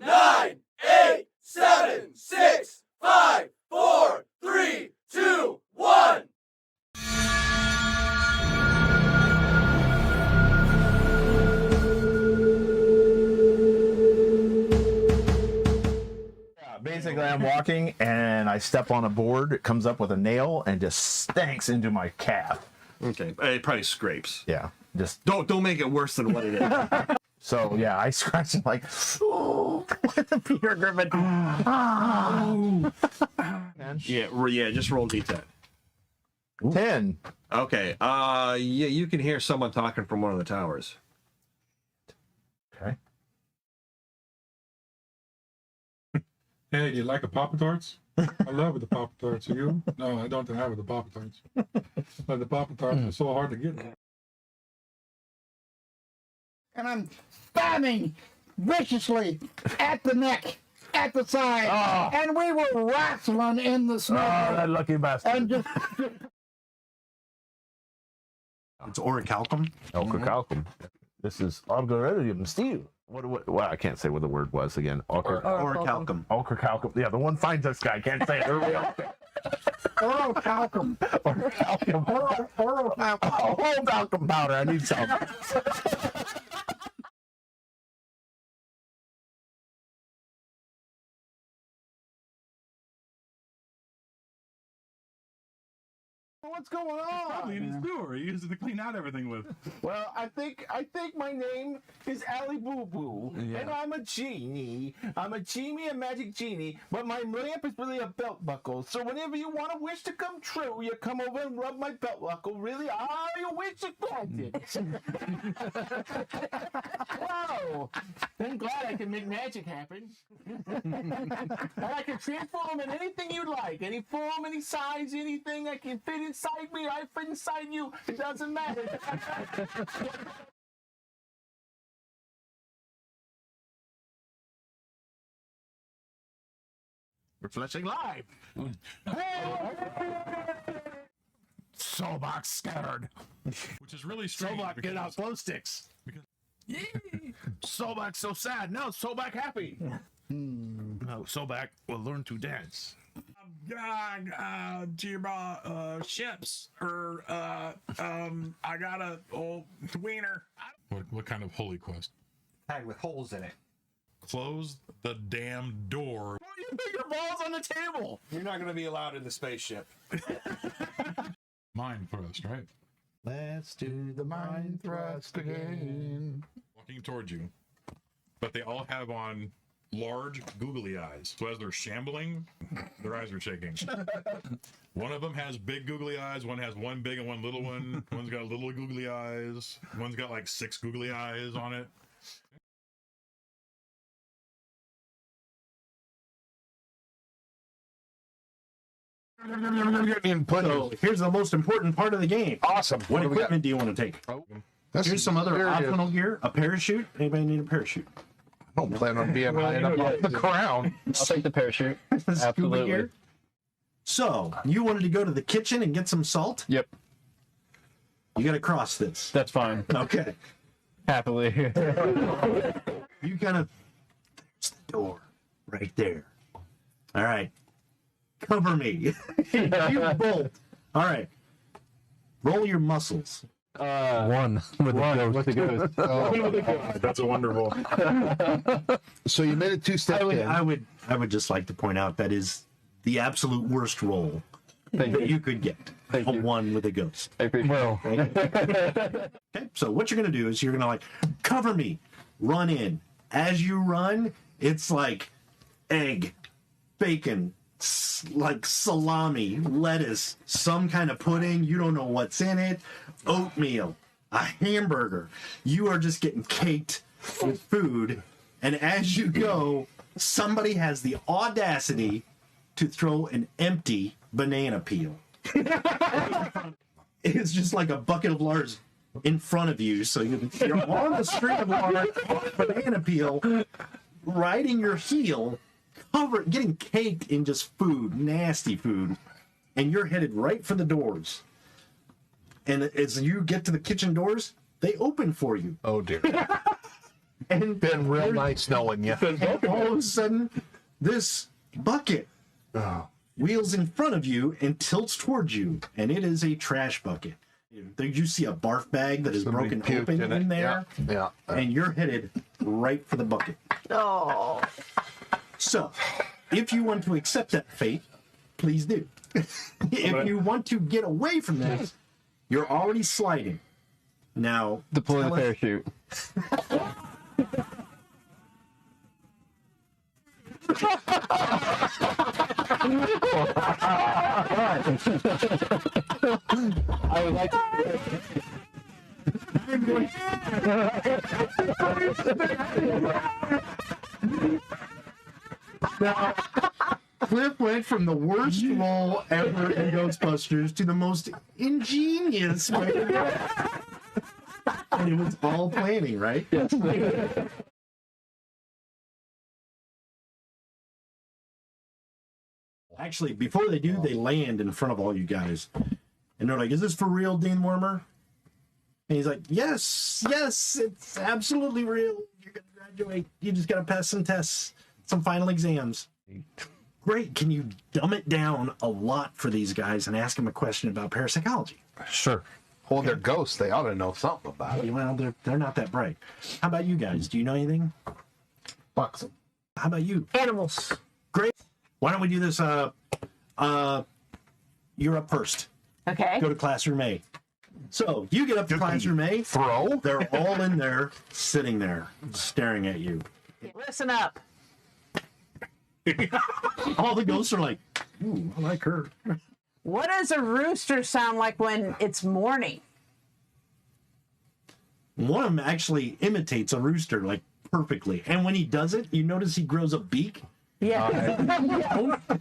9, 8, 7, 6, 5, 4, 3, 2, 1. Basically, I'm walking and I step on a board. It comes up with a nail and just stanks into my calf. Okay, it probably scrapes. Yeah, just don't make it worse than what it is. So yeah, I scratch it like, ooh, with the Peter Griffin. yeah, just roll D10. 10. Okay. Yeah, you can hear someone talking from one of the towers. Okay. Hey, do you like the Pop-Tarts? I love the Pop-Tarts. You? No, I don't have the Pop-Tarts. But the Pop-Tarts are so hard to get. And I'm spamming viciously at the neck, at the side, and we were wrestling in the snow. Oh, that lucky bastard. And just It's orichalcum. Orichalcum. This is algorithm steel. Well, I can't say what the word was again. Orichalcum. Orichalcum. Yeah, the one finds this guy. Can't say it. orochalcum. Orichalcum. Orichalcum powder. I need some. What's going on? Probably in his sewer. He uses to clean out everything with. Well, I think my name is Ali Boo Boo, and I'm a genie. I'm a genie, a magic genie, but my lamp is really a belt buckle. So whenever you want a wish to come true, you come over and rub my belt buckle. Really, your wish is granted. Wow! I'm glad I can make magic happen. And I can transform in anything you like, any form, any size, anything I can fit inside me, I fit inside you. It doesn't matter. We're flashing live. Sobak scattered. Which is really strange. Sobak, get out glow sticks. Sobak so sad. No, Sobak happy. No, Sobak will learn to dance. To your ships, or I got a old wiener. What kind of holy quest? Tag with holes in it. Close the damn door. Well, you put your balls on the table. You're not going to be allowed in the spaceship. Mind thrust, right? Let's do the mind thrust again. Walking towards you, but they all have on large googly eyes. So as they're shambling, their eyes are shaking. One of them has big googly eyes. One has one big and one little one. One's got little googly eyes. One's got like 6 googly eyes on it. So here's the most important part of the game. Awesome. What equipment do you want to take? Here's some other optional gear. A parachute. Anybody need a parachute? I don't plan on being high enough off the ground. I'll take the parachute. Scuba Absolutely. gear. So you wanted to go to the kitchen and get some salt? Yep, You got to cross this. that's fine. Okay. Happily. You kind of. There's the door right there. All right. Cover me. You bolt. All right. Roll your muscles. One with the ghost. Oh, that's a wonderful. So you made it 2 steps in. I would just like to point out that is the absolute worst roll that you could get. Thank a you. 1 with a ghost. I appreciate Okay, so what you're going to do is you're going to like cover me, run in. As you run, it's like egg, bacon, like salami, lettuce, some kind of pudding. You don't know what's in it. Oatmeal, a hamburger. You are just getting caked with food. And as you go, somebody has the audacity to throw an empty banana peel. It's just like a bucket of lard in front of you. So you're on the street of lard, banana peel, riding your heel, getting caked in just food, nasty food, and you're headed right for the doors. And as you get to the kitchen doors, they open for you. Oh dear. And Been real nice knowing you. and all of a sudden, this bucket wheels in front of you and tilts towards you, and it is a trash bucket. You see a barf bag that is Somebody broken puked open in there, Yeah. and you're headed right for the bucket. Oh. So, if you want to accept that fate, please do. If you want to get away from this, you're already sliding. Now, Deploy the tell us- parachute. I would like to. Now, Cliff went from the worst role ever in Ghostbusters to the most ingenious way to do it. And it was all planning, right? Yes. Actually, before they do, they land in front of all you guys. And they're like, is this for real, Dean Wormer? And he's like, yes, it's absolutely real. You're going to graduate. You just got to pass some tests, some final exams. Great. Can you dumb it down a lot for these guys and ask them a question about parapsychology? Sure. Well, they're ghosts. They ought to know something about it. Well, they're not that bright. How about you guys? Do you know anything? Buxom. How about you? Animals. Great. Why don't we do this? You're up first. Okay. Go to classroom A. So you get up to classroom A. Throw? They're all in there, sitting there, staring at you. Listen up. All the ghosts are like, ooh, I like her. What does a rooster sound like when it's morning? One of them actually imitates a rooster like perfectly. And when he does it, you notice he grows a beak. Yeah.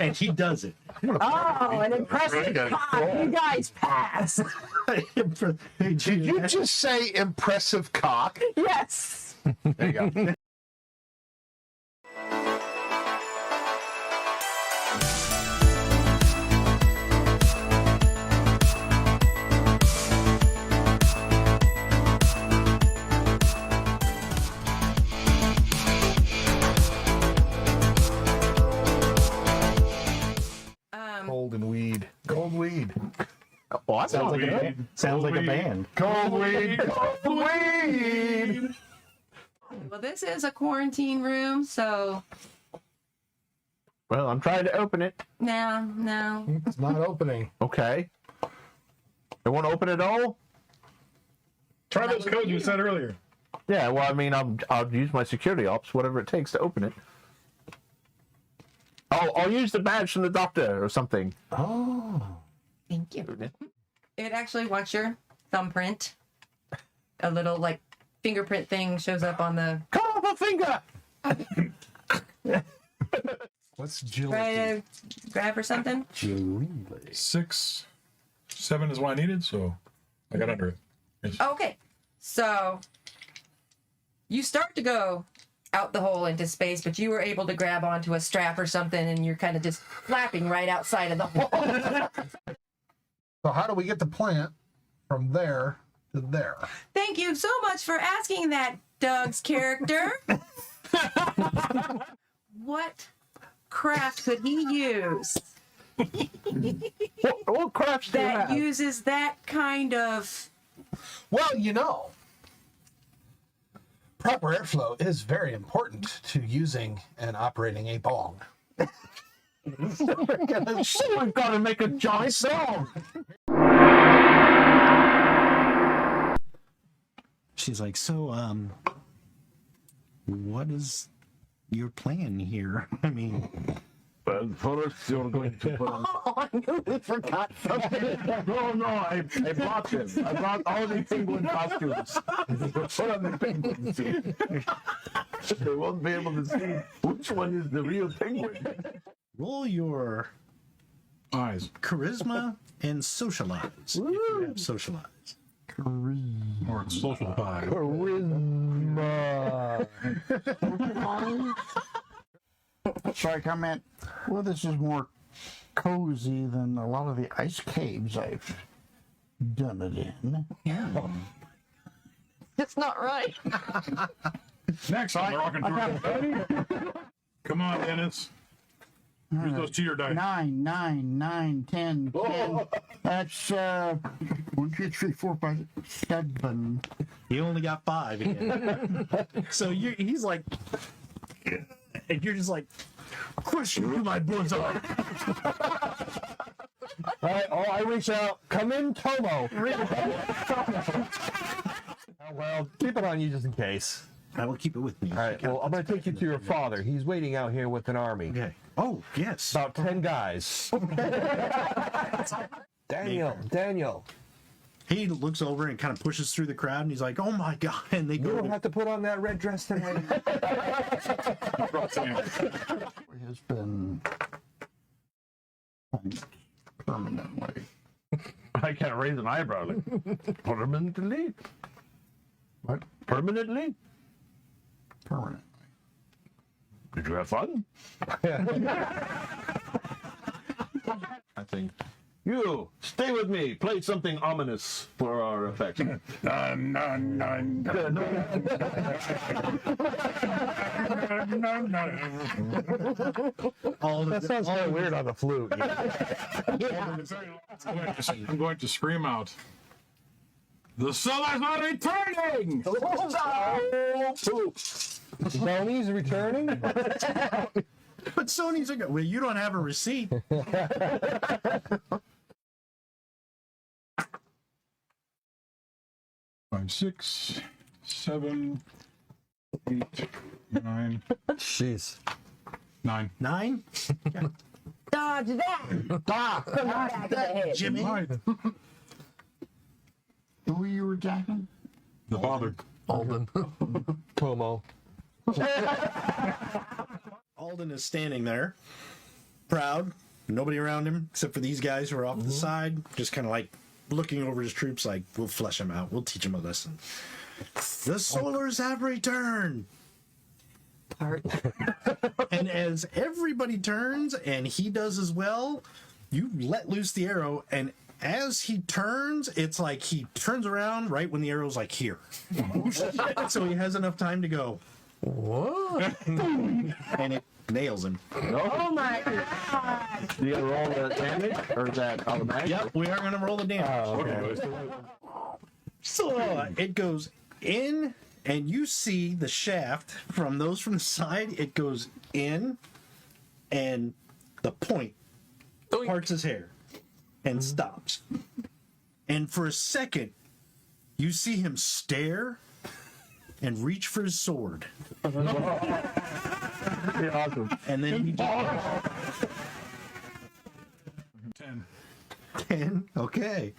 And he does it. Oh, an impressive cock. You guys pass. Did you just say impressive cock? Yes. There you go. Cold and weed. Cold weed. Oh, that sounds like a band. Cold weed. Cold weed. Well, this is a quarantine room, so Well, I'm trying to open it. no. It's not opening. Okay. They won't open it all? Try those codes you said earlier. Yeah, well, I mean, I'll use my security ops, whatever it takes to open it. I'll use the badge from the doctor or something. Oh. Thank you. It actually wants your thumbprint. A little like fingerprint thing shows up on the. Cut off a finger! What's Try to grab or something. 6, 7 is what I needed, so I got under it. Yes. Okay, so you start to go out the hole into space, but you were able to grab onto a strap or something, and you're kind of just flapping right outside of the hole. So how do we get the plant from there to there? Thank you so much for asking that, Doug's character. What craft could he use What crafts do you that have? uses that kind of... Well, you know, proper airflow is very important to using and operating a bong. Someone's got to make a giant song. She's like, so, what is your plan here? I mean, But first, you're going to put on. Oh, I knew we forgot something. No, I bought them. I bought all the penguin costumes. Put on the penguin suit. They won't be able to see which one is the real penguin. roll your Eyes. charisma and socialize. If you have socialize. Or it's social pie. Charisma. So I comment, well, this is more cozy than a lot of the ice caves I've done it in. It's not right. Next on the Raconteur. Come on, Dennis. Use those cheater dice. 9, 9, 9, 10, 10. That's 1, 2, 3, 4, 5, 7. You only got 5 again. So he's like, and you're just like, crush you through my bullseye. All right, I reach out. Come in, Tomo. Oh, well, keep it on you just in case. I will keep it with me. All right, well, I'm going to take you to your father. He's waiting out here with an army. Okay. Oh, yes. About 10 guys. Daniel. He looks over and kind of pushes through the crowd, and he's like, "Oh my god!" And they You go. don't have to put on that red dress tonight. Has been permanently. I can't raise an eyebrow. Like, permanently? What? Permanently? Permanently. Did you have fun? I think. You, stay with me. Play something ominous for our effect. That sounds kind of weird on the flute. I'm going to scream out. The Sellers are returning! Sony's returning? But Sony's like, well, you don't have a receipt. 5, 6, 7, 8, 9. Jeez. 9. 9? Dodge that! Back of the head. Jimmy? Who you were attacking? The father. Alden. Tomo. Alden is standing there, proud. Nobody around him except for these guys who are off to the side, just kind of like looking over his troops like, we'll flesh him out. We'll teach him a lesson. The Solars have returned. And as everybody turns, and he does as well, you let loose the arrow, and as he turns, it's like he turns around right when the arrow's like here. So he has enough time to go, what? And it nails him. Oh my god! Do you roll the damage, or is that automatic? Yep, we are going to roll the damage. Oh, okay. So it goes in, and you see the shaft from those from the side. It goes in, and the point parts his hair and stops. And for a second, you see him stare and reach for his sword. Awesome. And then he 10. 10. Okay.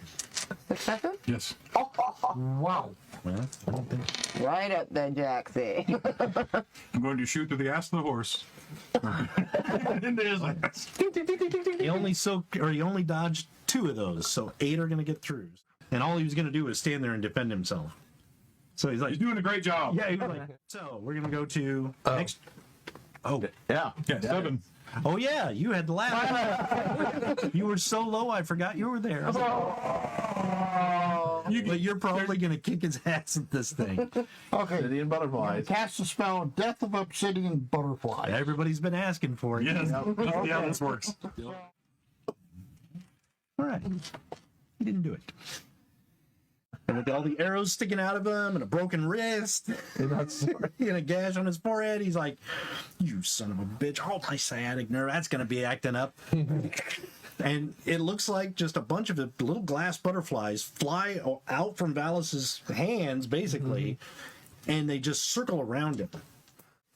Successful? Yes. Wow. Well, I don't think. Right up there, Jaxie. I'm going to shoot through the ass of the horse. Into his ass. He only dodged 2 of those, so 8 are going to get through. And all he was going to do was stand there and defend himself. So he's like, He's doing a great job. yeah, he was like, so we're going to go to next. Oh, Yeah. Yeah, 7. oh yeah, you had the last. You were so low, I forgot you were there. I was like, but you're probably going to kick his ass at this thing. Okay. Obsidian butterflies. Cast the spell Death of Obsidian Butterfly. Everybody's been asking for it. Yes. That's how this works. All right. He didn't do it. And with all the arrows sticking out of him and a broken wrist and a gash on his forehead, he's like, you son of a bitch. Oh, my sciatic nerve. That's going to be acting up. And it looks like just a bunch of the little glass butterflies fly out from Valus's hands, basically, and they just circle around him.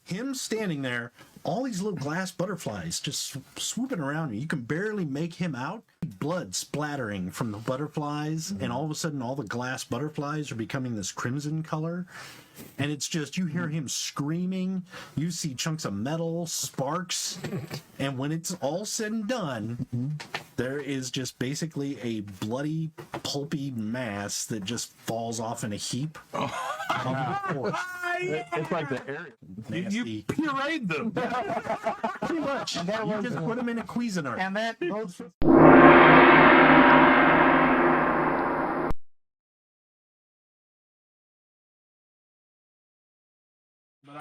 Him standing there, all these little glass butterflies just swooping around him. You can barely make him out. Blood splattering from the butterflies, and all of a sudden all the glass butterflies are becoming this crimson color. And it's just, you hear him screaming, you see chunks of metal, sparks, and when it's all said and done, there is just basically a bloody, pulpy mass that just falls off in a heap. It's like the air. You pureed them. pretty much. You just put them in a Cuisinart. And that goes.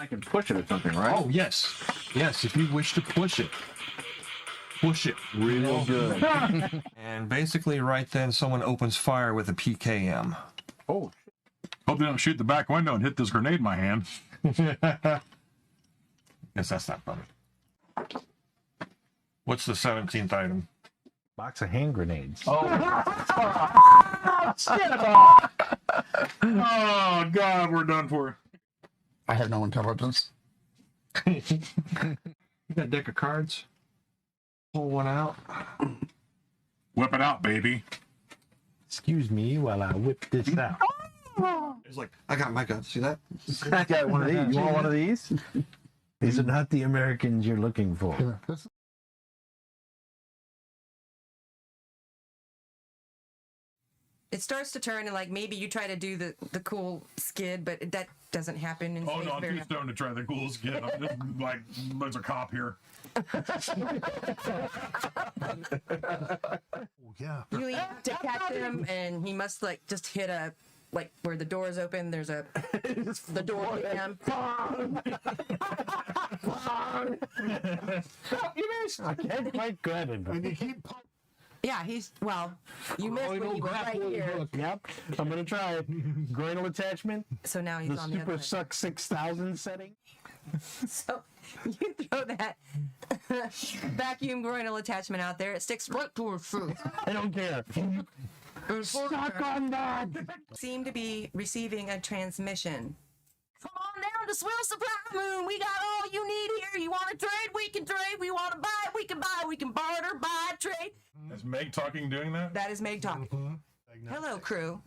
I can push it or something, right? Oh, yes. Yes, if you wish to push it. Push it real good. And basically, right then, someone opens fire with a PKM. Oh. Hope they don't shoot the back window and hit this grenade in my hand. Yes, that's not funny. What's the 17th item? Box of hand grenades. Oh, God, we're done for. I have no intelligence. You got a deck of cards? Pull one out. Whip it out, baby. Excuse me while I whip this out. He's like, I got my guns. See that? I got one of these. You want one of these? These are not the Americans you're looking for. It starts to turn and like maybe you try to do the cool skid, but that doesn't happen. In Oh, space no, I'm very too stoned to try the cool skid. I'm just like, there's a cop here. Yeah. You have to catch him, and he must like just hit a like where the door is open. There's a the door hit him. You missed. I can't quite grab him. And you keep. Yeah, he's well. You missed when you were right here. Yep, I'm gonna try it. Groinal attachment. So now he's The on the Super other side. Suck 6000 setting. So you throw that vacuum groinal attachment out there. It sticks right to her foot. I don't care. Suck on that. Seem to be receiving a transmission. Come on down to Swill Supply Moon. We got all you need here. You want to trade? We can trade. We want to buy? We can buy. We can barter, buy, trade. Is Meg talking doing that? That is Meg talking. Hello, crew.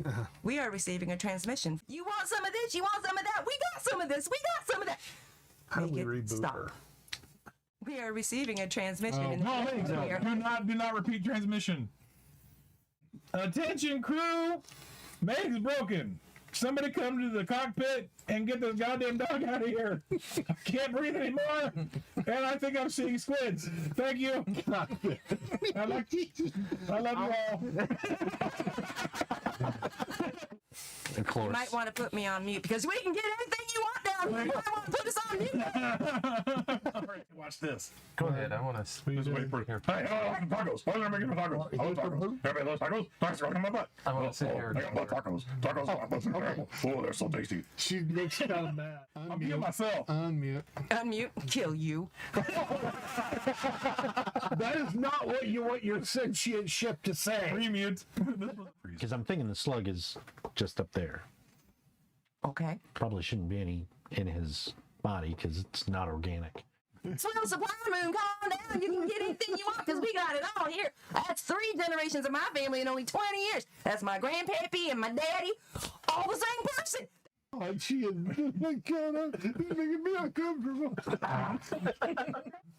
We are receiving a transmission. You want some of this? You want some of that? We got some of this. We got some of that. How do Make we it reboot stop. her? We are receiving a transmission in the No, atmosphere. do not repeat transmission. Attention, crew. Meg's broken. Somebody come to the cockpit and get this goddamn dog out of here. I can't breathe anymore. And I think I'm seeing squids. Thank you. I love you all. You might want to put me on mute because we can get anything you want down here. You might want to put us on mute. All right, watch this. Go ahead. I want to squeeze Just wait for it. Hey, tacos. Why are they making the tacos? I love tacos. Everybody loves tacos. Tacos are on my butt. I want to sit here. I got butt tacos. Tacos. Oh, they're so tasty. She makes it out mad. I'm being myself. Unmute. Unmute. Kill you. That is not what you want your sentient ship to say. Remute. Because I'm thinking the slug is just up there. Okay. Probably shouldn't be any in his body because it's not organic. Swill Supply Moon, calm down. You can get anything you want because we got it all here. That's 3 generations of my family in only 20 years. That's my grandpappy and my daddy, all the same person. Oh, she is. Oh my God, it's making me uncomfortable.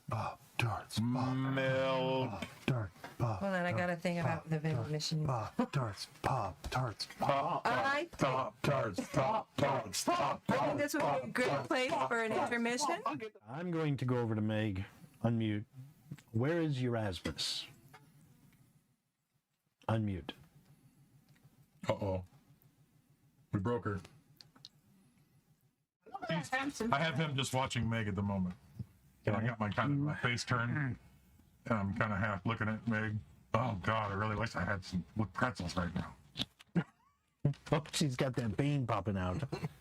Bob, darts, Bob. Milk. Bob, dart, Bob. Well, then I got to think about the vending machine. Bob, darts, Bob, darts. I Top tarts. Top tarts. Top think this would be a great place for an intermission. I'm going to go over to Meg. Unmute. Where is Erasmus? Unmute. Uh-oh. We broke her. I have him just watching Meg at the moment. And I got my face turned. And I'm kind of half looking at Meg. Oh, God, I really wish I had some pretzels right now. Oh, she's got that vein popping out.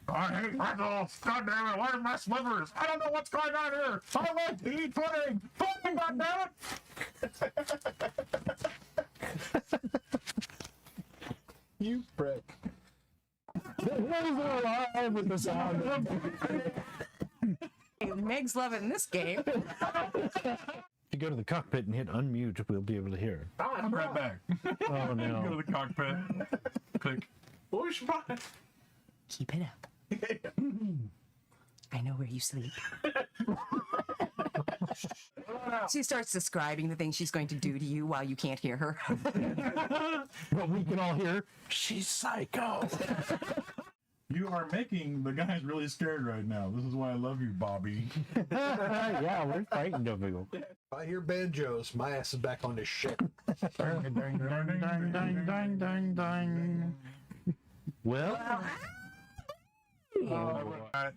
I hate pretzels. God damn it. Where's my slivers? I don't know what's going on here. I like to eat pudding. Pudding, God damn it. You prick. Meg's loving this game. If you go to the cockpit and hit unmute, we'll be able to hear. I'm right back. Oh, Go no. to the cockpit. Click. Push button. Keep it up. I know where you sleep. She starts describing the things she's going to do to you while you can't hear her. But we can all hear, she's psycho. You are making the guys really scared right now. This is why I love you, Bobby. Yeah, we're frightened of you. If I hear banjos, my ass is back on this ship. Well,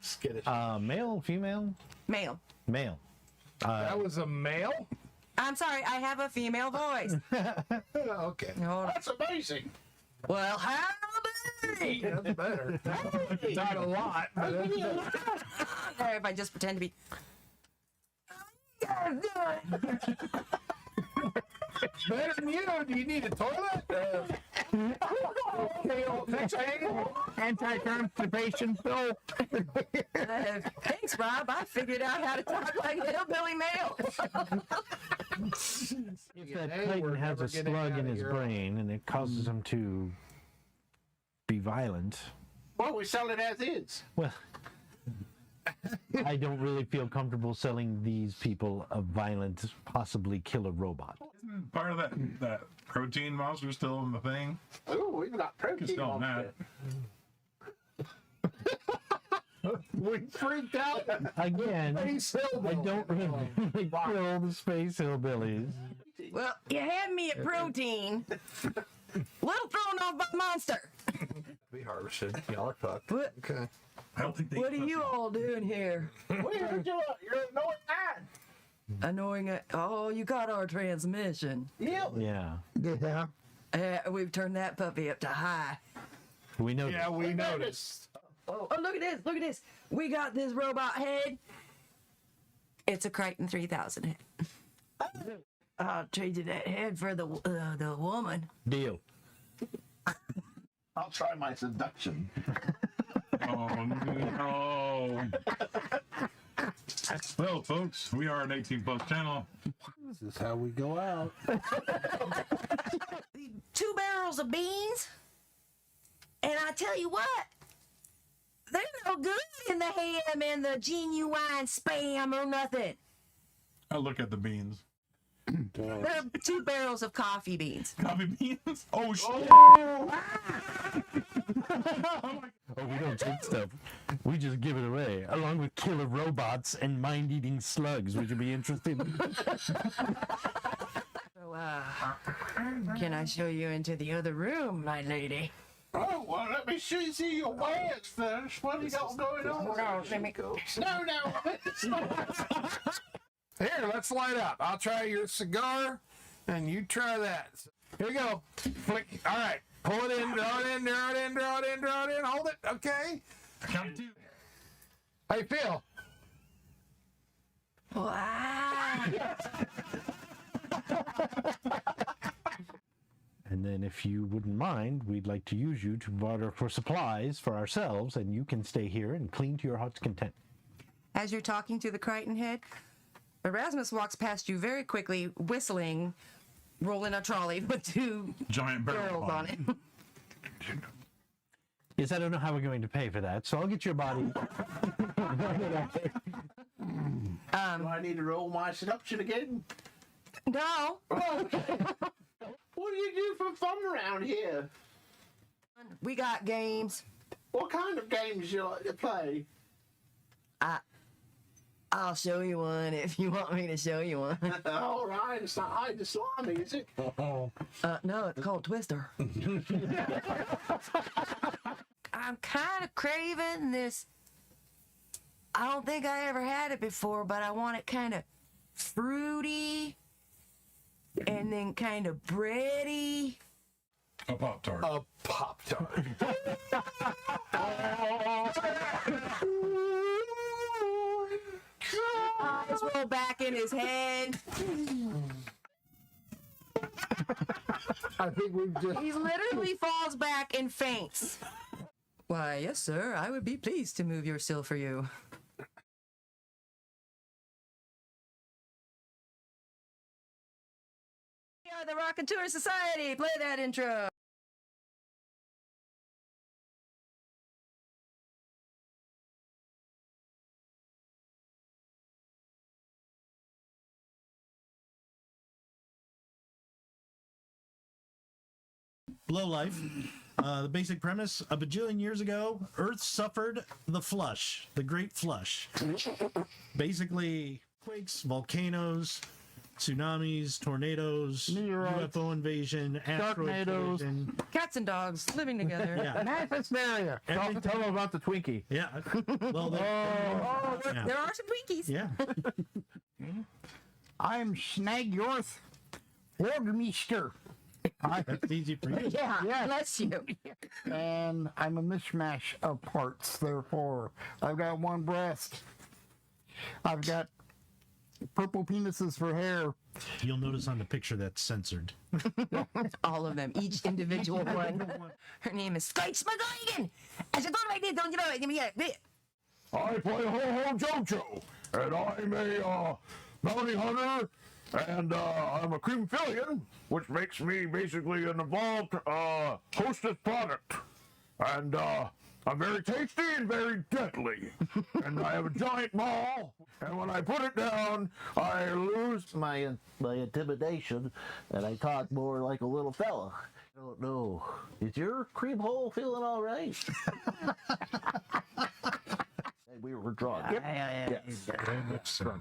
Skittish. Male, female, Male. male. That was a male? I'm sorry, I have a female voice. Okay. Hold on. That's amazing. Well, howdy! That's better. Not a lot. But that's better. Or if I just pretend to be. Better than you. Do you need a toilet? Anti-constipation pill. Thanks, Rob. I figured out how to talk like a hillbilly male. If that Titan has a slug in his brain and it causes him to be violent, Well, we sell it as is. well, I don't really feel comfortable selling these people a violent, possibly killer robot. Isn't part of that protein monster still in the thing? Ooh, we've got protein Still on on that. We freaked out. Again, Space I hillbilly. don't really kill the space hillbillies. Well, you had me at protein. Little thrown off by monster. Be harvested. Y'all are fucked. What? Okay. I don't think they. What are you all doing here? We heard you. You're annoying man. Annoying it. Oh, you got our transmission. Yep. Yeah, Yeah. We've turned that puppy up to high. we know. Yeah, we noticed. Oh, look at this. Look at this. We got this robot head. It's a Crichton 3000 head. I'll trade you that head for the woman. Deal. I'll try my seduction. Oh no. Well, folks, we are an 18+ channel. This is how we go out. 2 barrels of beans. And I tell you what, they're no good in the ham and the genuine spam or nothing. I look at the beans. They're 2 barrels of coffee beans. Coffee beans? Oh shit! Oh, we don't take stuff. We just give it away, along with killer robots and mind-eating slugs, which would be interesting. So, can I show you into the other room, my lady? Oh, well, let me see your wares first. What do you got going on? No, let me go. No. Here, let's light up. I'll try your cigar, and you try that. Here we go. Flick. All right. Pull it in, draw it in, draw it in, draw it in, draw it in. Hold it. Okay. Count 2. How you feel? Wow. And then, if you wouldn't mind, we'd like to use you to barter for supplies for ourselves, and you can stay here and clean to your heart's content. As you're talking to the Crichton head, Erasmus walks past you very quickly, whistling, rolling a trolley with 2 Giant barrels on it. Yes, I don't know how we're going to pay for that, so I'll get your body. Do I need to roll my seduction again? No. What do you do for fun around here? We got games. What kind of games do you like to play? I'll show you one if you want me to show you one. All right, it's not hide the slimy, is it? No, it's called Twister. I'm kind of craving this. I don't think I ever had it before, but I want it kind of fruity and then kind of bready. A Pop-Tart. A Pop-Tart. Eyes roll back in his head. I think we've just... He literally falls back and faints. Why, yes, sir. I would be pleased to move your sill for you. We are the Raconteur Society. Play that intro. Low life. The basic premise: a bajillion years ago, Earth suffered the flush, the Great Flush. Basically, quakes, volcanoes, tsunamis, tornadoes, Meteorites, UFO invasion, asteroid Sharknadoes. collision. Cats and dogs living together. Yeah. Mass hysteria. Tell them about the Twinkie. Yeah. Well, yeah. There are some Twinkies. Yeah. I'm Snagyorth Orgmeister. That's easy for you. Yeah, bless you. And I'm a mishmash of parts, therefore. I've got one breast. I've got purple penises for hair. You'll notice on the picture that's censored. All of them, each individual one. Her name is Skytes McGuigan. As you go like this, don't you know? I play Ho-Ho Jojo, and I'm a bounty hunter, and I'm a creamfillion, which makes me basically an evolved hostess product. And I'm very tasty and very deadly. And I have a giant maw, and when I put it down, I lose My intimidation, and I talk more like a little fella. I don't know. Is your cream hole feeling all right? We were drunk. Yes.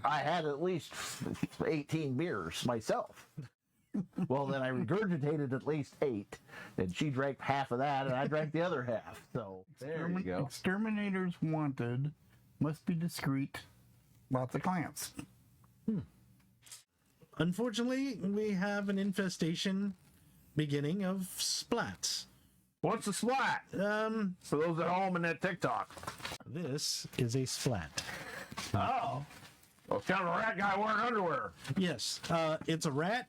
I had at least 18 beers myself. Well, then I regurgitated at least 8, and she drank half of that, and I drank the other half. So there you go. Exterminators wanted. Must be discreet. Lots of clients. Unfortunately, we have an infestation beginning of splats. What's a splat? For those at home in that TikTok. This is a splat. Oh. Well, it's kind of a rat guy wearing underwear. Yes, it's a rat.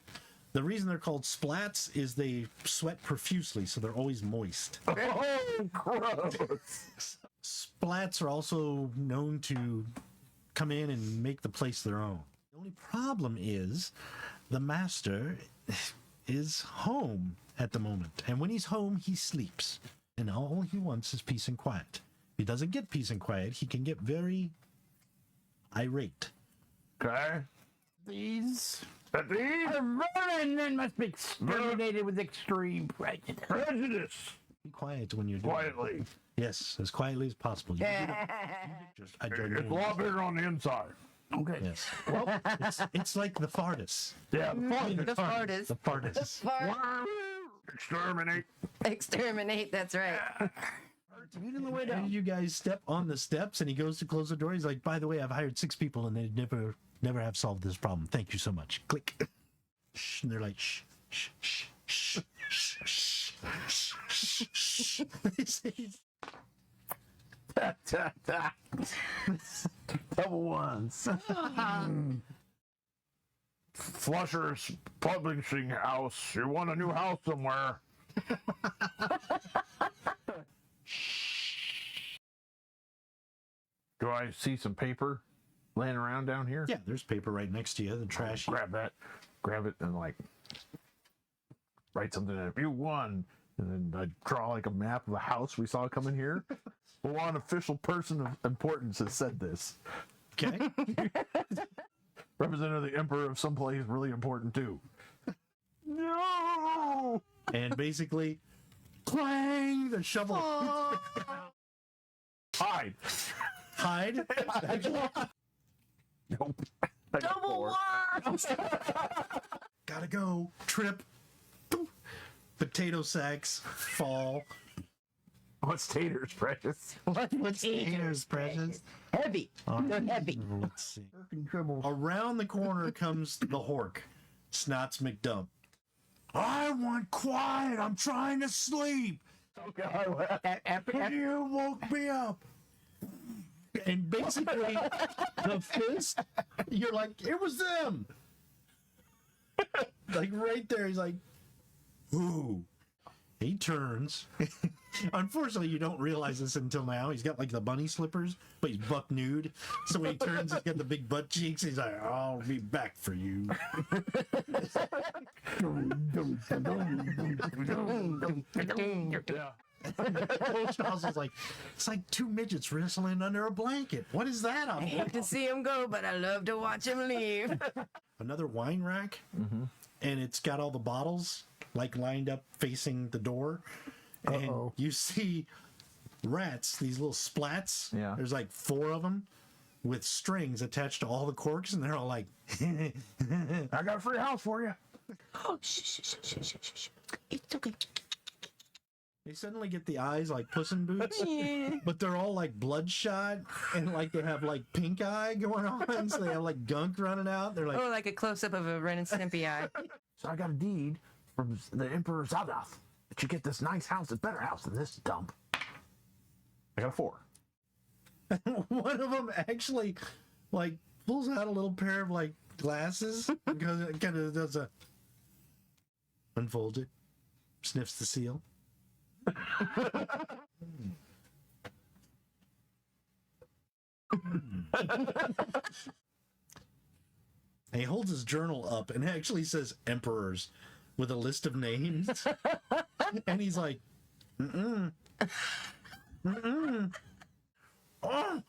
The reason they're called splats is they sweat profusely, so they're always moist. Oh, gross. Splats are also known to come in and make the place their own. The only problem is the master is home at the moment. And when he's home, he sleeps. And all he wants is peace and quiet. If he doesn't get peace and quiet, he can get very irate. Okay. These But these are vermin and must be exterminated with extreme prejudice. prejudice. Be quiet when you're doing Quietly. it. Yes, as quietly as possible. You just, I don't It's a know. lot bigger on the inside. Okay. Yes. Well, it's like the fartus. Yeah, The fartest. The fartus. exterminate. Exterminate, that's right. And you guys step on the steps, and he goes to close the door. He's like, "By the way, I've hired 6 people, and they never have solved this problem. Thank you so much." Click. Shh, and they're like, "Shh, shh, shh, shh, shh, shh, shh, shh." They say, Double ones. Flusher's publishing house. You want a new house somewhere? Do I see some paper laying around down here? "Yeah, there's paper right next to you. The trash." Grab that. Grab it and like write something in it. You won. And then I draw like a map of the house we saw coming here. One official person of importance has said this. Okay. Representative of the emperor of someplace really important too. No! And basically, clang, the shovel. Hide. Hide. Nope. Double ones! Gotta go. Trip. Potato sacks fall. What's taters, precious? What's Taters, precious. Heavy. They're heavy. Let's see. Around the corner comes the Hork, Snots McDump. "I want quiet. I'm trying to sleep. You woke me up." And basically, the fist, you're like, "It was them." Like right there, he's like, "Ooh." He turns. Unfortunately, you don't realize this until now. He's got like the bunny slippers, but he's buck nude. So when he turns, he's got the big butt cheeks. He's like, "I'll be back for you." Coach Nozzle's like, "It's like 2 midgets wrestling under a blanket. What is that?" I hate to see him go, but I love to watch him leave. Another wine rack, and it's got all the bottles like lined up facing the door. And you see rats, these little splats. Yeah. There's like 4 of them. with strings attached to all the corks, and they're all like, I got a free house for you. Oh, shh. It's okay. they suddenly get the eyes like Puss in Boots, but they're all like bloodshot, and like they have like pink eye going on, so they have like gunk running out. They're like, Oh, like a close up of a Ren and Stimpy eye. So I got a deed from the Emperor Zadath that you get this nice house, a better house than this dump. I got a 4. one of them actually like pulls out a little pair of like glasses because it kind of does a unfolds it, sniffs the seal. And he holds his journal up and it actually says emperors with a list of names. And he's like, oh,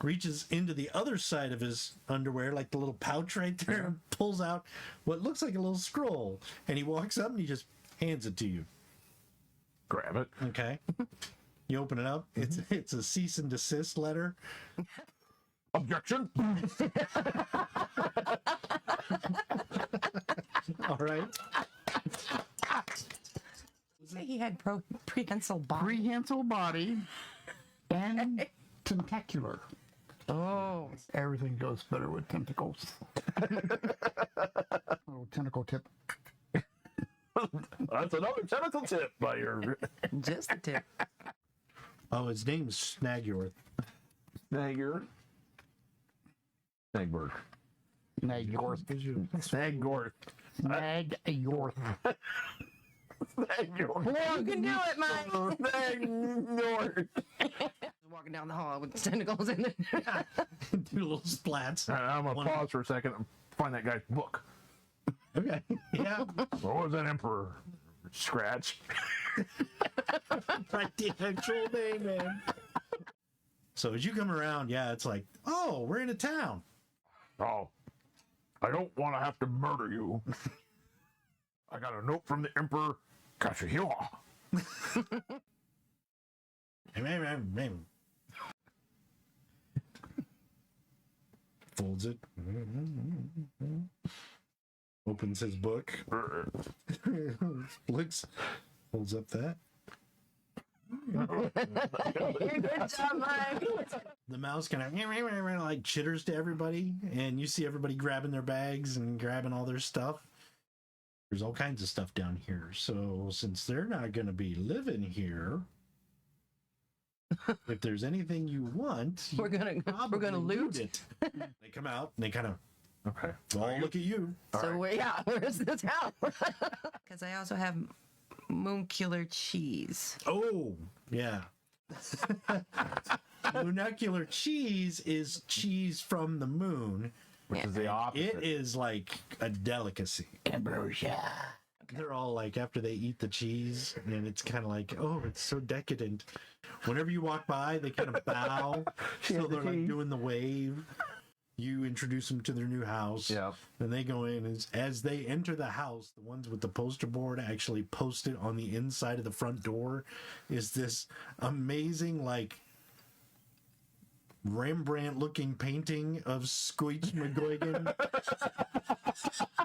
reaches into the other side of his underwear, like the little pouch right there, and pulls out what looks like a little scroll. And he walks up and he just hands it to you. Grab it. Okay. You open it up. It's a cease and desist letter. Objection. All right. Say he had prehensile body. Prehensile body and tentacular. Oh. Everything goes better with tentacles. Little tentacle tip. That's another tentacle tip by your. Just a tip. Oh, his name's Snagyorth. Snagger. Snagberg. Snagyorth. Snagorth. Snagyorth. Snagorth. You can do it, Mike. Snagorth. Walking down the hall with the tentacles in it. Do little splats. I'm gonna pause for a second and find that guy's book. Okay. Yeah. What was that emperor? Scratch. Like the actual name, man. So as you come around, yeah, it's like, oh, we're in a town. Oh, I don't want to have to murder you. I got a note from the Emperor Kashihiwa. Folds it. Opens his book. Looks. Holds up that. Good job, Mike. The mouse kind of like chitters to everybody, and you see everybody grabbing their bags and grabbing all their stuff. There's all kinds of stuff down here. So since they're not going to be living here, if there's anything you want, We're gonna loot it. They come out and they kind of Okay. all look at you. So where's the town? Because I also have mooncular cheese. Oh, yeah. Monocular cheese is cheese from the moon. Which is the opposite. It is like a delicacy. Ambrosia. They're all like, after they eat the cheese, and it's kind of like, oh, it's so decadent. Whenever you walk by, they kind of bow. So they're like doing the wave. You introduce them to their new house. Yeah. Then they go in. As they enter the house, the ones with the poster board actually posted on the inside of the front door is this amazing, like, Rembrandt-looking painting of Squeech McGuigan,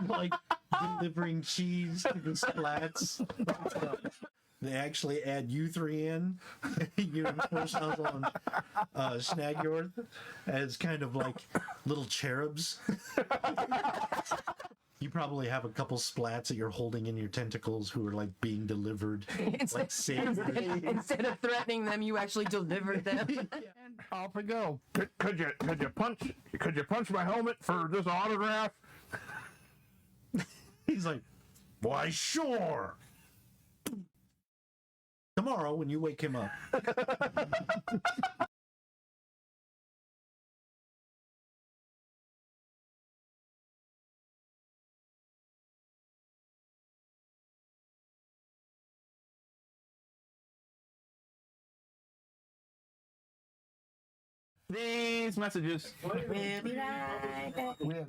like delivering cheese to the splats. They actually add you three in. You enforce us on Snagyorth as kind of like little cherubs. You probably have a couple splats that you're holding in your tentacles who are like being delivered. Like Instead of threatening them, you actually delivered them. And off we go. Could you punch my helmet for this autograph? He's like, why, sure. Tomorrow when you wake him up. These messages. We'll be right back. We have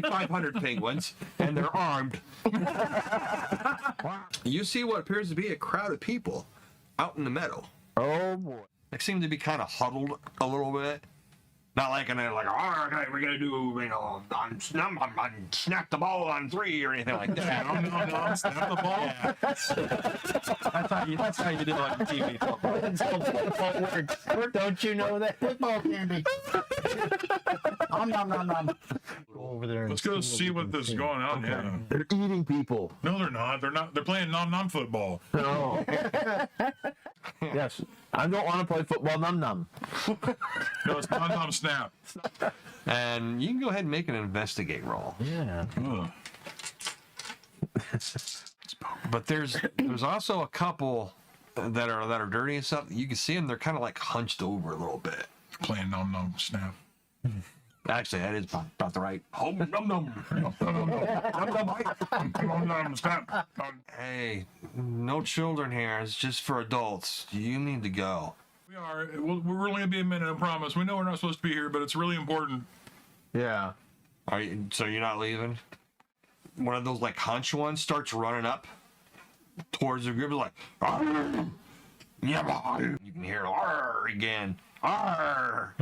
probably 500 penguins, and they're armed. You see what appears to be a crowd of people out in the meadow. Oh boy. They seem to be kind of huddled a little bit. Not like, and they're like, oh, okay, we're gonna do, you know, snap the ball on 3 or anything like that. Snap the ball. Yeah. That's how you do it on TV football. That's how football works. Don't you know that? Football candy. Nom nom nom. Over there. Let's go see what this is going on. Yeah. They're eating people. No, they're not. They're not. They're playing nom football. No. Yes. I don't want to play football num. No, it's nom snap. And you can go ahead and make an investigate roll. Yeah. But there's also a couple that are dirty and stuff. You can see them. They're kind of like hunched over a little bit. Playing nom snap. Actually, that is about the right. Nom snap. Hey, no children here. It's just for adults. You need to go. We are. We're only gonna be a minute. I promise. We know we're not supposed to be here, but it's really important. Yeah. Are you? So you're not leaving? One of those like hunch ones starts running up towards the group, like, "Arr! Yeah, boy." You can hear "Arr" again. Arr!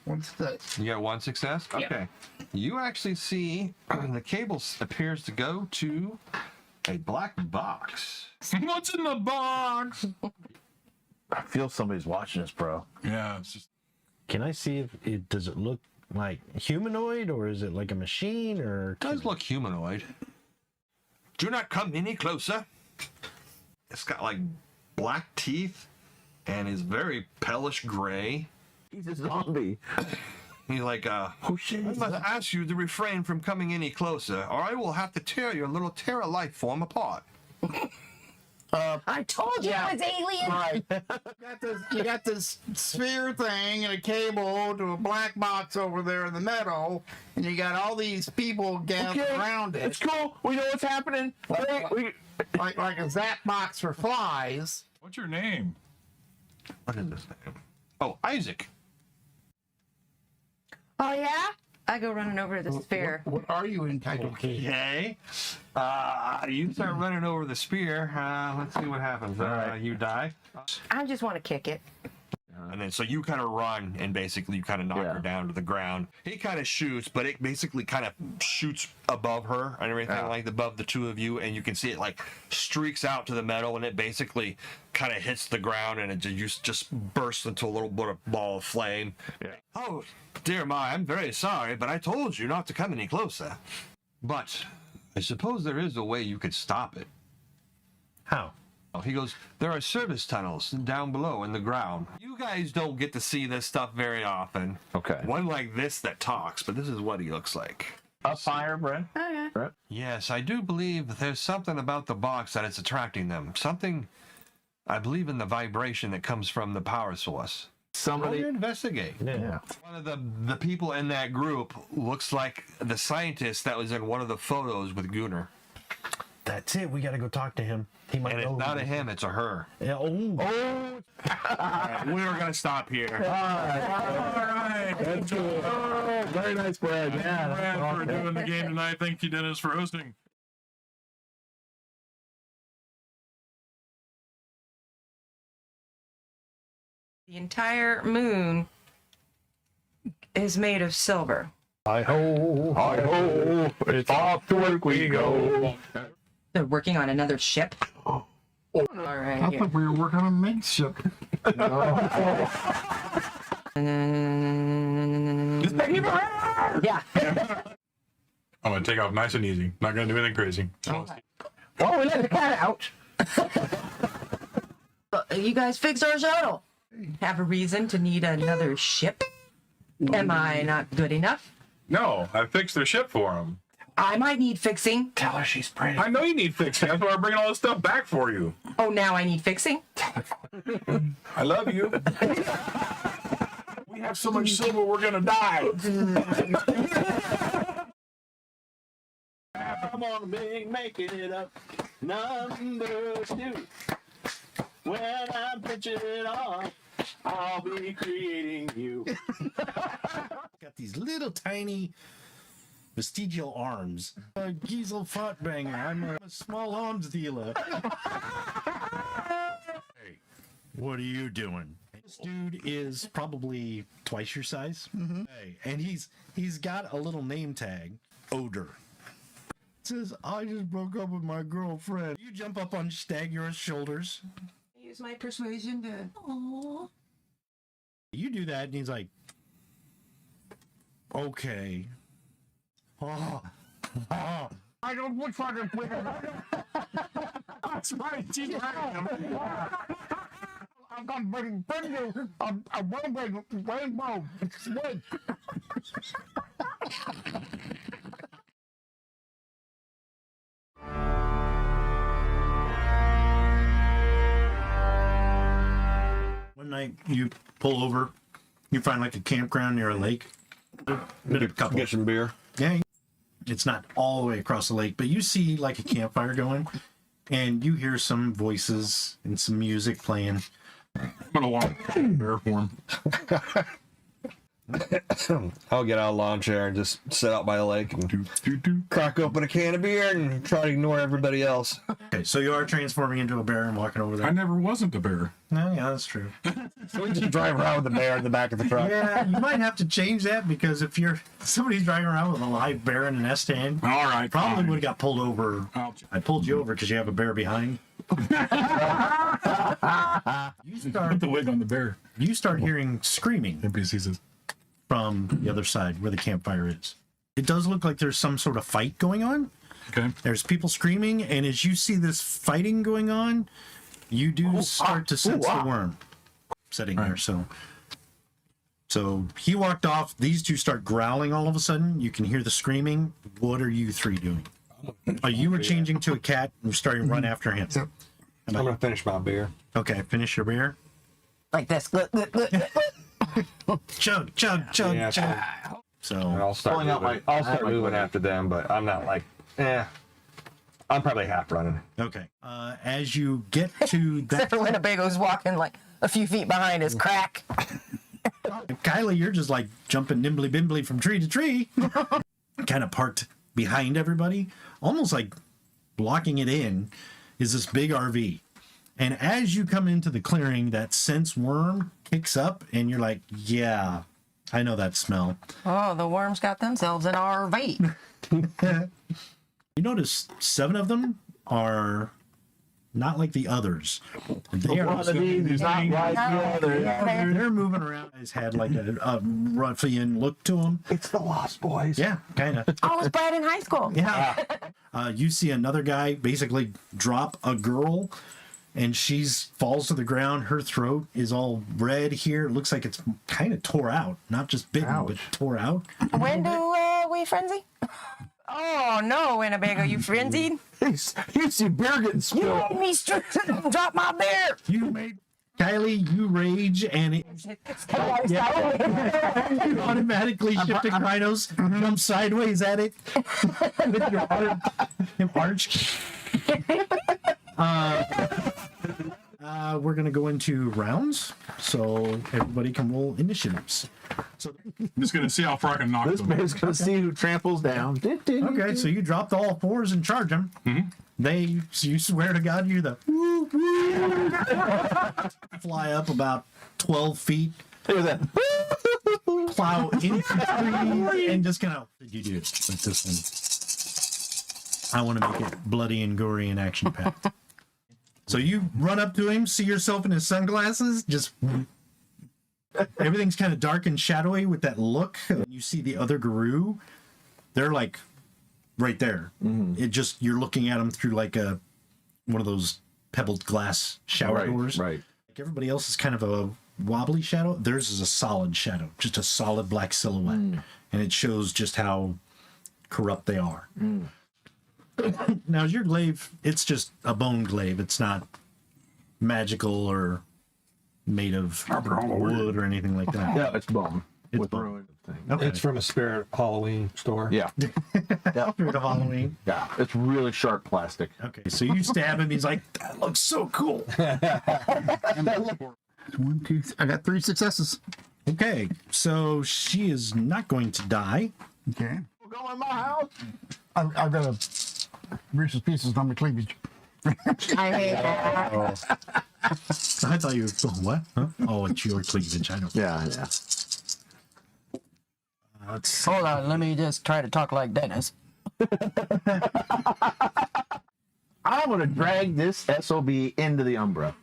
What's that? You got one success? Okay. You actually see the cable appears to go to a black box. What's in the box? I feel somebody's watching us, bro. Yeah, it's just. Can I see if it does it look like humanoid or is it like a machine or? It does look humanoid. Do not come any closer. It's got like black teeth and is very palish gray. He's a zombie. He's like, oh shit! I must ask you to refrain from coming any closer, or I will have to tear your little Terra life form apart. I told you it was alien. Right. You got this sphere thing and a cable to a black box over there in the meadow, and you got all these people gathered around it. It's cool. We know what's happening. Like a zap box for flies. What's your name? What is this name? Oh, Isaac. Oh yeah? I go running over to the sphere. What are you entitled to? Okay. You start running over the spear. Let's see what happens. You die. I just want to kick it. And then so you kind of run and basically you kind of knock her down to the ground. He kind of shoots, but it basically kind of shoots above her and everything, like above the two of you, and you can see it like streaks out to the metal, and it basically kind of hits the ground and it just bursts into a little bit of ball of flame. Yeah. Oh, dear my, I'm very sorry, but I told you not to come any closer. But I suppose there is a way you could stop it. How? He goes, there are service tunnels down below in the ground. You guys don't get to see this stuff very often. Okay. One like this that talks, but this is what he looks like. A firebrand. Okay. Right. Yes, I do believe that there's something about the box that is attracting them. Something, I believe, in the vibration that comes from the power source. Somebody investigate. Yeah. One of the people in that group looks like the scientist that was in one of the photos with Gunnar. That's it. We got to go talk to him. He might And know. it's not a him, it's a her. Yeah, oh. All right, we're going to stop here. All right. That's good. Oh, very nice, Brad. Yeah, Brad, for doing the game tonight. Thank you, Dennis, for hosting. The entire moon is made of silver. Hi-ho, it's off to work we go. They're working on another ship. All right. I thought we were working on a main ship. Yeah. I'm going to take off nice and easy. Not going to do anything crazy. Okay. Oh, we let the cat out. You guys fix our shuttle. Have a reason to need another ship? Am I not good enough? No, I fixed their ship for them. I might need fixing. Tell her she's pretty. I know you need fixing. That's why I'm bringing all this stuff back for you. Oh, now I need fixing? I love you. We have so much silver, we're going to die. Come on, big, making it up. Number 2. When I'm pitching it off, I'll be creating you. Got these little tiny vestigial arms. A Giesel Fatbanger. I'm a small arms dealer. Hey, what are you doing? This dude is probably twice your size. Hey, and he's got a little name tag, Odor. It says, I just broke up with my girlfriend. You jump up on Stagur's shoulders. Use my persuasion to. Aww. You do that, and he's like, okay. Oh. I don't look like a winner. That's my team. I'm gonna bring you a rainbow. Wait. One night you pull over, you find like a campground near a lake. Get some beer. Yeah, it's not all the way across the lake, but you see like a campfire going, and you hear some voices and some music playing. I'm gonna want beer for him. I'll get out of the lawn chair and just sit out by the lake and crack open a can of beer and try to ignore everybody else. Okay, so you are transforming into a bear and walking over there. I never wasn't a bear. No, yeah, that's true. So we just drive around with the bear in the back of the truck. Yeah, you might have to change that because if somebody's driving around with a live bear in an S-stand, all right, probably would have got pulled over. I pulled you over because you have a bear behind. You start put the wig on the bear. You start hearing screaming. NPCs from the other side where the campfire is. It does look like there's some sort of fight going on. Okay. There's people screaming, and as you see this fighting going on, you do start to sense the worm sitting there. So he walked off. These two start growling all of a sudden. You can hear the screaming. What are you three doing? You were changing to a cat and you're starting to run after him. I'm going to finish my beer. Okay, finish your beer. Like this. Chug, chug, chug, Yeah, chug. So I'll start moving after them, but I'm not like, I'm probably half running. Okay. As you get to that, Except for Winnebago's walking like a few feet behind his crack. Kylie, you're just like jumping nimbly bimbly from tree to tree, kind of parked behind everybody, almost like blocking it in, is this big RV. And as you come into the clearing, that sense worm kicks up, and you're like, yeah, I know that smell. Oh, the worms got themselves an RV. You notice 7 of them are not like the others. They are they're moving around. He's had like a ruffian look to them. It's the Lost Boys. Yeah, kind of. I was Brad in high school. Yeah. You see another guy basically drop a girl, and she falls to the ground. Her throat is all red here. It looks like it's kind of tore out. Not just bitten, but tore out. When do we frenzy? Oh, no, Winnebago, you frenzied? You see beer getting spilled. You made me drop my beer. You made... Kylie, you rage, and it you automatically shifting rhinos, jump sideways at it with your arch. We're gonna go into rounds, so everybody can roll initiatives. So I'm just gonna see how far I can knock This them. man's gonna see who tramples down. okay, so you dropped all 4s and charge them. You swear to God, you're the fly up about 12 feet. Look at that. Plow into trees and just kind of. What did you do with this one? I want to make it bloody and gory and action packed. So you run up to him, see yourself in his sunglasses, just everything's kind of dark and shadowy with that look. You see the other guru, they're like right there. It just, you're looking at them through like one of those pebbled glass shower doors. Right. Like everybody else is kind of a wobbly shadow. Theirs is a solid shadow, just a solid black silhouette. And it shows just how corrupt they are. Now, your glaive, it's just a bone glaive. It's not magical or made of wood or anything like that. Yeah, it's bone. It's with bone. ruined thing. Okay. It's from a Spirit Halloween store. Yeah. Spirit of Halloween. Yeah, it's really sharp plastic. Okay, so you stab him. He's like, that looks so cool. 1, 2, I got 3 successes. Okay, so she is not going to die. Okay. Go in my house. I've got a Reese's Pieces on my cleavage. I hate that. I thought you were what? Huh? Oh, it's your cleavage. I don't. Yeah. Hold on, let me just try to talk like Dennis. I'm gonna drag this SOB into the Umbra.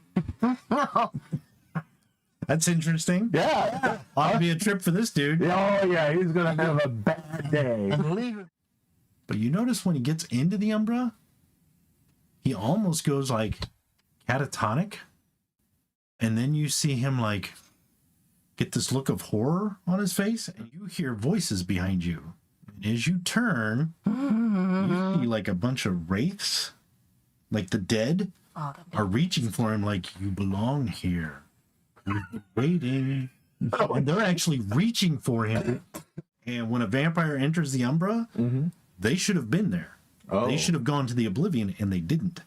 That's interesting. Yeah. Ought to be a trip for this dude. Oh yeah, he's gonna have a bad day. But you notice when he gets into the Umbra, he almost goes like catatonic. And then you see him like get this look of horror on his face, and you hear voices behind you. And as you turn, you see like a bunch of wraiths, like the dead, are reaching for him like, you belong here. We've been waiting. And they're actually reaching for him. And when a vampire enters the Umbra, they should have been there. They should have gone to the Oblivion, and they didn't.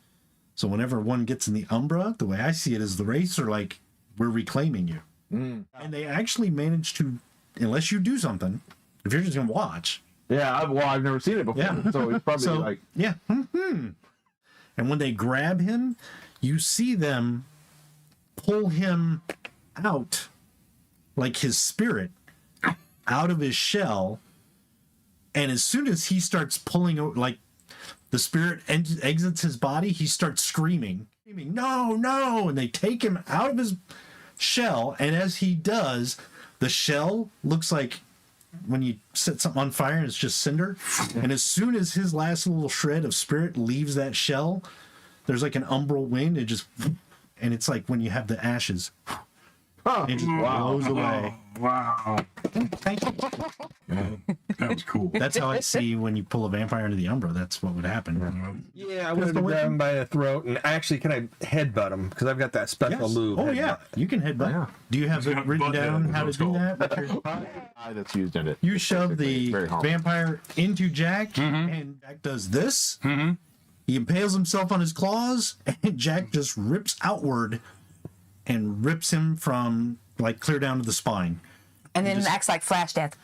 So whenever one gets in the Umbra, the way I see it is the wraiths are like, we're reclaiming you. And they actually manage to, unless you do something, if you're just going to watch. Yeah, I've never seen it before. Yeah. So it's probably like... Yeah. And when they grab him, you see them pull him out, like his spirit, out of his shell. And as soon as he starts pulling, like the spirit exits his body, he starts screaming, no, no. And they take him out of his shell. And as he does, the shell looks like when you set something on fire and it's just cinder. And as soon as his last little shred of spirit leaves that shell, there's like an umbral wind. It just, and it's like when you have the ashes. It just blows away. Wow. Thank you. That was cool. That's how I see when you pull a vampire into the Umbra. That's what would happen. Yeah, I would have grabbed him by the throat and actually can I headbutt him because I've got that special move. Oh yeah, you can headbutt. Yeah. Do you have it written down how to do that? That's used in it. You shove the vampire into Jack, and Jack does this. He impales himself on his claws, and Jack just rips outward and rips him from like clear down to the spine. And then acts like Flash Death.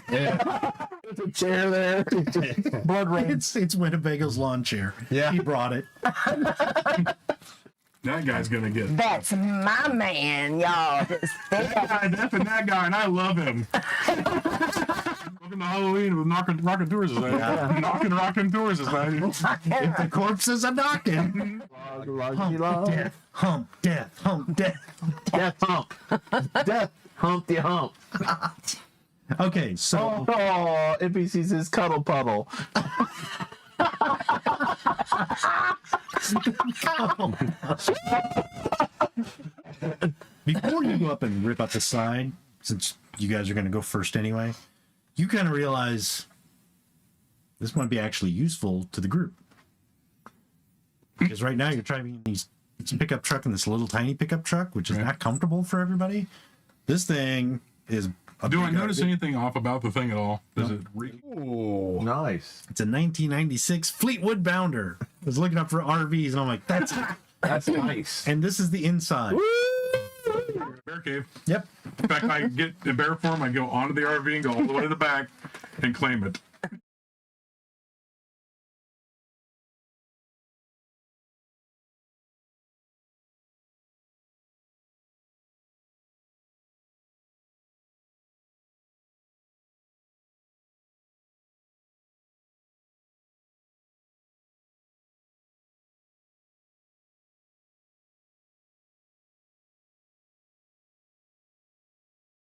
Yeah. There's a chair there. Blood rain. It's Winnebago's lawn chair. Yeah. He brought it. That guy's gonna get. That's my man, y'all. That's that guy, and I love him. Welcome to Halloween with Raconteur Society. Yeah. Knocking Raconteur Society. If the corpses are knocking. Hump, death, hump, death. Death, hump. Death, humpty hump. Okay, so. Oh, if he sees his cuddle puddle. Before you go up and rip out the side, since you guys are going to go first anyway, you kind of realize this might be actually useful to the group. Because right now you're driving these pickup truck and this little tiny pickup truck, which is not comfortable for everybody. This thing is. Do I notice anything off about the thing at all? Does it reek? Oh, nice. It's a 1996 Fleetwood Bounder. I was looking up for RVs and I'm like, that's nice. And this is the inside. Bear cave. Yep. In fact, I get in bear form, I go onto the RV and go all the way to the back and claim it.